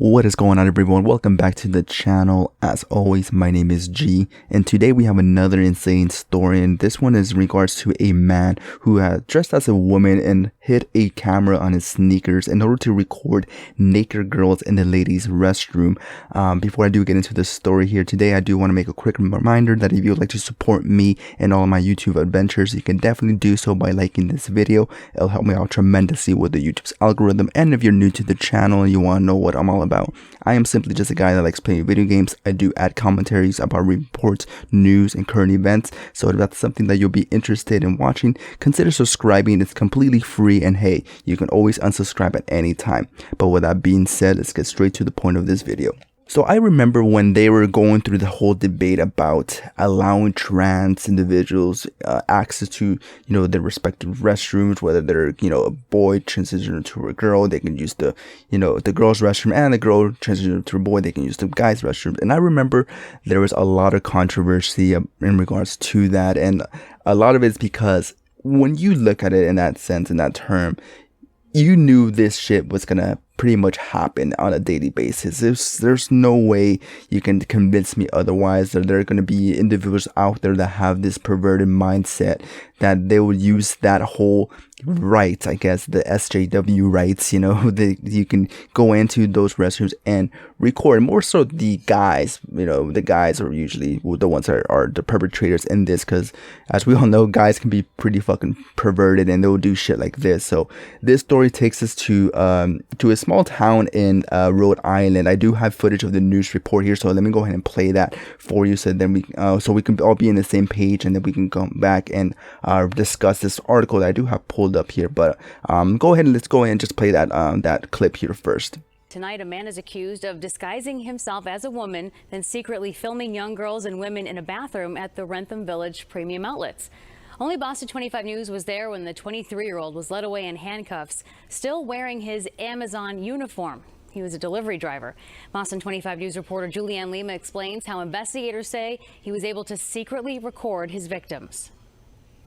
What is going on, everyone? Welcome back to the channel. As always, my name is G, and today we have another insane story, and this one is in regards to a man who had dressed as a woman and hid a camera on his sneakers in order to record naked girls in the ladies' restroom. Before I do get into the story here today, I do want to make a quick reminder that if you would like to support me and all of my YouTube adventures, you can definitely do so by liking this video. It'll help me out tremendously with the YouTube's algorithm, and if you're new to the channel and you want to know what I'm all about, I am simply just a guy that likes playing video games. I do add commentaries about reports, news, and current events. So if that's something that you'll be interested in watching, consider subscribing. It's completely free, and hey, you can always unsubscribe at any time. But with that being said, let's get straight to the point of this video. So I remember when they were going through the whole debate about allowing trans individuals access to, their respective restrooms, whether they're, a boy transitioning to a girl, they can use the, the girl's restroom, and the girl transitioning to a boy, they can use the guy's restroom. And I remember there was a lot of controversy in regards to that. And a lot of it's because when you look at it in that sense, in that term, you knew this shit was gonna pretty much happen on a daily basis. There's no way you can convince me otherwise that there are going to be individuals out there that have this perverted mindset that they will use that whole right, I guess, the SJW rights, you can go into those restrooms and record. More so the guys, the guys are usually the ones that are the perpetrators in this, because as we all know, guys can be pretty fucking perverted and they'll do shit like this. So this story takes us to a small town in Rhode Island. I do have footage of the news report here, so let me go ahead and play that for you, so then we can all be in the same page, and then we can come back and discuss this article that I do have pulled up here. But let's go ahead and just play that clip here first. Tonight, a man is accused of disguising himself as a woman, then secretly filming young girls and women in a bathroom at the Rentham Village Premium Outlets. Only Boston 25 News was there when the 23-year-old was led away in handcuffs, still wearing his Amazon uniform. He was a delivery driver. Boston 25 News reporter Julianne Lima explains how investigators say he was able to secretly record his victims.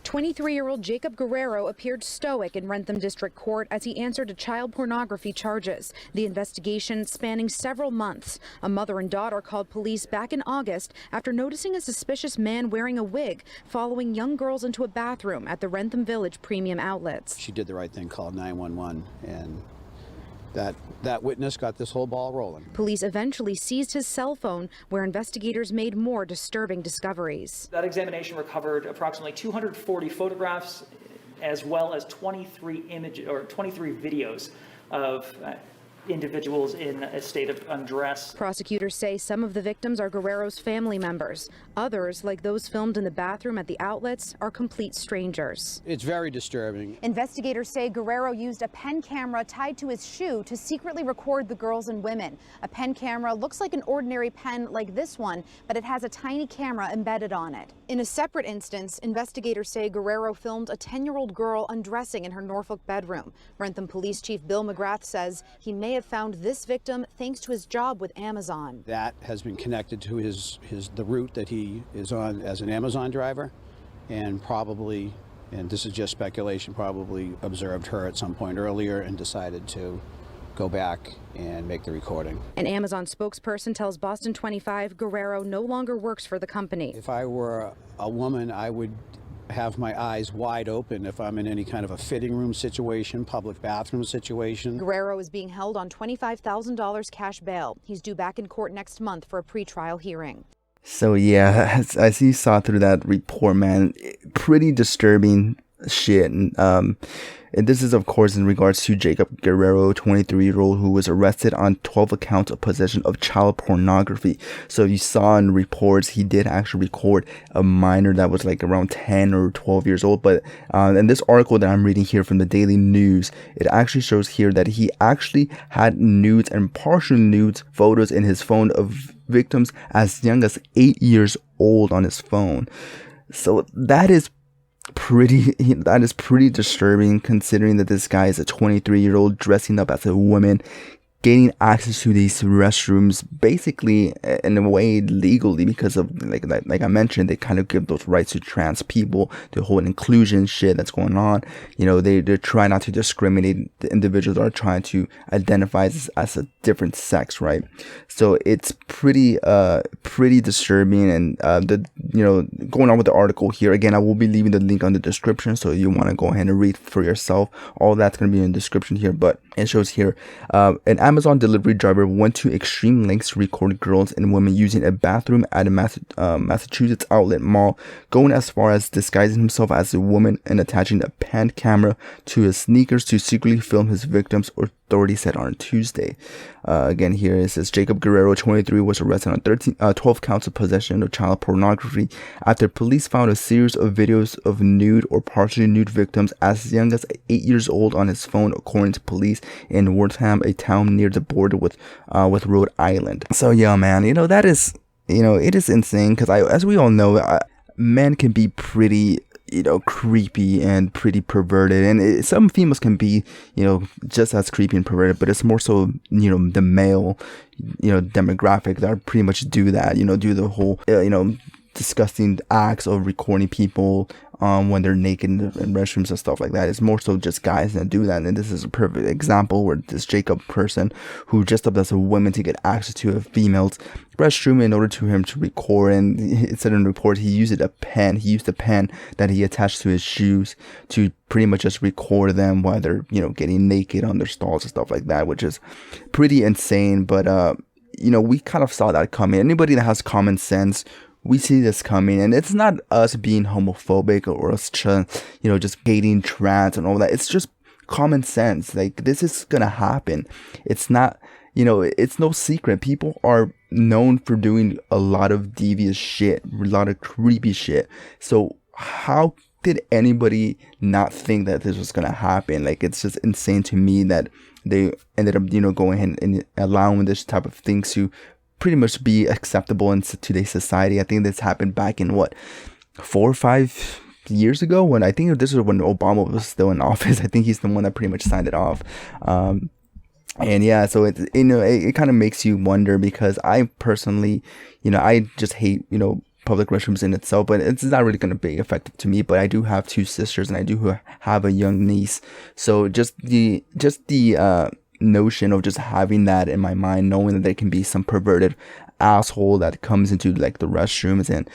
23-year-old Jacob Guerrero appeared stoic in Rentham District Court as he answered to child pornography charges. The investigation spanning several months. A mother and daughter called police back in August after noticing a suspicious man wearing a wig following young girls into a bathroom at the Rentham Village Premium Outlets. She did the right thing, called 911, and that witness got this whole ball rolling. Police eventually seized his cell phone, where investigators made more disturbing discoveries. That examination recovered approximately 240 photographs, as well as 23 videos of individuals in a state of undress. Prosecutors say some of the victims are Guerrero's family members. Others, like those filmed in the bathroom at the outlets, are complete strangers. It's very disturbing. Investigators say Guerrero used a pen camera tied to his shoe to secretly record the girls and women. A pen camera looks like an ordinary pen like this one, but it has a tiny camera embedded on it. In a separate instance, investigators say Guerrero filmed a 10-year-old girl undressing in her Norfolk bedroom. Rentham Police Chief Bill McGrath says he may have found this victim thanks to his job with Amazon. That has been connected to the route that he is on as an Amazon driver, and probably, and this is just speculation, probably observed her at some point earlier and decided to go back and make the recording. An Amazon spokesperson tells Boston 25 Guerrero no longer works for the company. If I were a woman, I would have my eyes wide open if I'm in any kind of a fitting room situation, public bathroom situation. Guerrero is being held on $25,000 cash bail. He's due back in court next month for a pretrial hearing. So yeah, as you saw through that report, man, pretty disturbing shit. And this is, of course, in regards to Jacob Guerrero, 23-year-old, who was arrested on 12 accounts of possession of child pornography. So you saw in reports, he did actually record a minor that was like around 10 or 12 years old. But in this article that I'm reading here from the Daily News, it actually shows here that he actually had nudes and partial nudes photos in his phone of victims as young as 8 years old on his phone. So that is pretty disturbing, considering that this guy is a 23-year-old dressing up as a woman, gaining access to these restrooms basically in a way legally, because of like I mentioned, they kind of give those rights to trans people, the whole inclusion shit that's going on. You know, they try not to discriminate the individuals that are trying to identify as a different sex, right? So it's pretty disturbing. And going on with the article here, again, I will be leaving the link on the description, so you want to go ahead and read for yourself. All that's going to be in the description here, but it shows here an Amazon delivery driver went to extreme lengths to record girls and women using a bathroom at a Massachusetts outlet mall, going as far as disguising himself as a woman and attaching a pan camera to his sneakers to secretly film his victims, authorities said on Tuesday. Again, here it says Jacob Guerrero, 23, was arrested on 12 counts of possession of child pornography after police found a series of videos of nude or partially nude victims as young as 8 years old on his phone, according to police in Wortham, a town near the border with Rhode Island. So yeah, man, that is, it is insane, because as we all know, men can be pretty creepy and pretty perverted, and some females can be just as creepy and perverted, but it's more so the male demographic that pretty much do that, do the whole disgusting acts of recording people when they're naked in restrooms and stuff like that. It's more so just guys that do that. And this is a perfect example where this Jacob person who dressed up as a woman to get access to a female's restroom in order to him to record, and it said in the report he used a pen that he attached to his shoes to pretty much just record them while they're getting naked on their stalls and stuff like that, which is pretty insane. But we kind of saw that coming. Anybody that has common sense, we see this coming, and it's not us being homophobic or us just hating trans and all that. It's just common sense. Like, this is gonna happen. It's not, it's no secret. People are known for doing a lot of devious shit, a lot of creepy shit. So how did anybody not think that this was gonna happen? Like, it's just insane to me that they ended up going ahead and allowing this type of things to pretty much be acceptable in today's society. I think this happened back in 4 or 5 years ago, when I think this was when Obama was still in office. I think he's the one that pretty much signed it off. And yeah, so it kind of makes you wonder, because I personally, I just hate, public restrooms in itself, but it's not really going to be effective to me. But I do have 2 sisters, and I do have a young niece. So just the notion of just having that in my mind, knowing that there can be some perverted asshole that comes into like the restrooms, and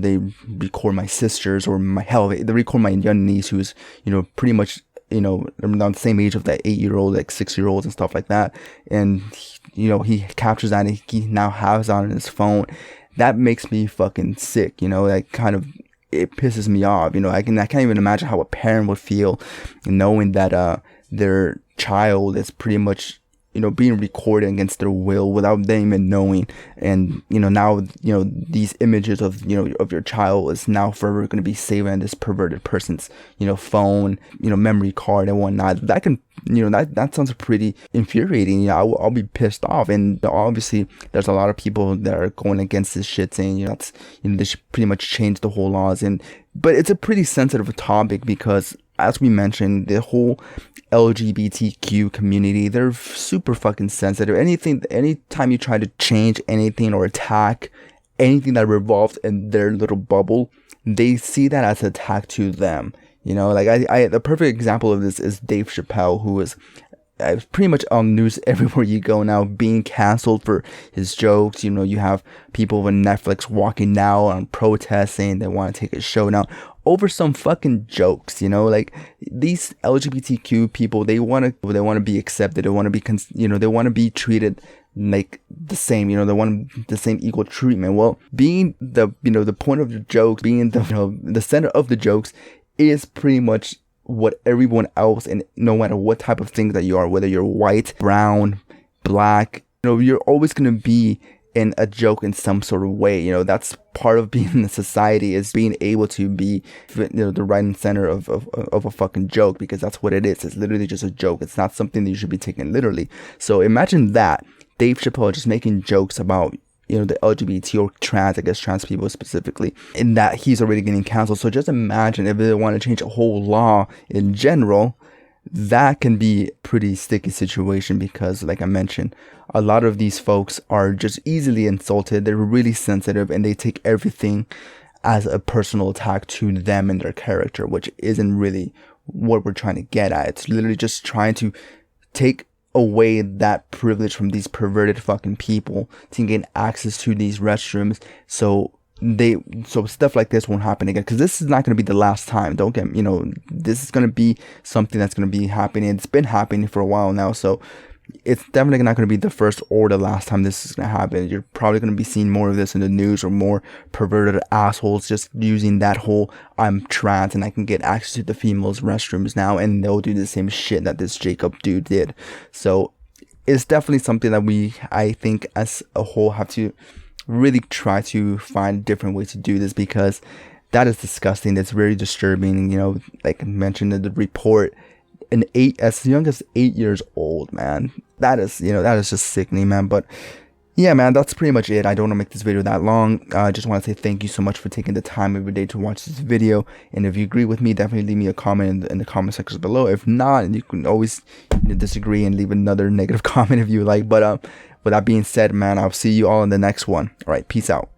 they record my sisters, or they record my young niece, who's pretty much around the same age of that 8-year-old, like 6-year-olds and stuff like that, and he captures that, and he now has it on his phone. That makes me fucking sick. That kind of, it pisses me off. I can't even imagine how a parent would feel knowing that their child is pretty much being recorded against their will without them even knowing. And now these images of of your child is now forever going to be saved in this perverted person's phone, memory card and whatnot. That can that sounds pretty infuriating. I'll be pissed off. And obviously there's a lot of people that are going against this shit, saying that's they should pretty much change the whole laws. But it's a pretty sensitive topic, because as we mentioned, the whole LGBTQ community, they're super fucking sensitive. Anytime you try to change anything or attack anything that revolves in their little bubble, they see that as an attack to them. The perfect example of this is Dave Chappelle, who is pretty much on news everywhere you go now, being canceled for his jokes. You have people on Netflix walking now on protests saying they want to take his show down over some fucking jokes. Like, these LGBTQ people, they want to be accepted. They want to be they want to be treated like the same. They want the same equal treatment. Well, being the the point of the jokes, being the center of the jokes, is pretty much what everyone else, and no matter what type of thing that you are, whether you're white, brown, black, you're always going to be in a joke in some sort of way. That's part of being in the society, is being able to be the right and center of a fucking joke, because that's what it is. It's literally just a joke. It's not something that you should be taken literally. So imagine that Dave Chappelle just making jokes about the LGBT or trans people specifically, in that he's already getting canceled. So just imagine if they want to change a whole law in general, that can be a pretty sticky situation because, like I mentioned, a lot of these folks are just easily insulted. They're really sensitive and they take everything as a personal attack to them and their character, which isn't really what we're trying to get at. It's literally just trying to take away that privilege from these perverted fucking people to gain access to these restrooms, so stuff like this won't happen again, because this is not going to be the last time. Don't get, this is going to be something that's going to be happening. It's been happening for a while now, so it's definitely not going to be the first or the last time this is going to happen. You're probably going to be seeing more of this in the news, or more perverted assholes just using that whole I'm trans and I can get access to the females restrooms now, and they'll do the same shit that this Jacob dude did. So it's definitely something that I think as a whole have to really try to find different ways to do this, because that is disgusting. It's very disturbing. Like I mentioned in the report, as young as 8 years old, man. That is just sickening, man. But yeah, man, that's pretty much it. I don't want to make this video that long. I just want to say thank you so much for taking the time every day to watch this video. And if you agree with me, definitely leave me a comment in the comment section below. If not, you can always disagree and leave another negative comment if you like. But with that being said, man, I'll see you all in the next one. All right, peace out.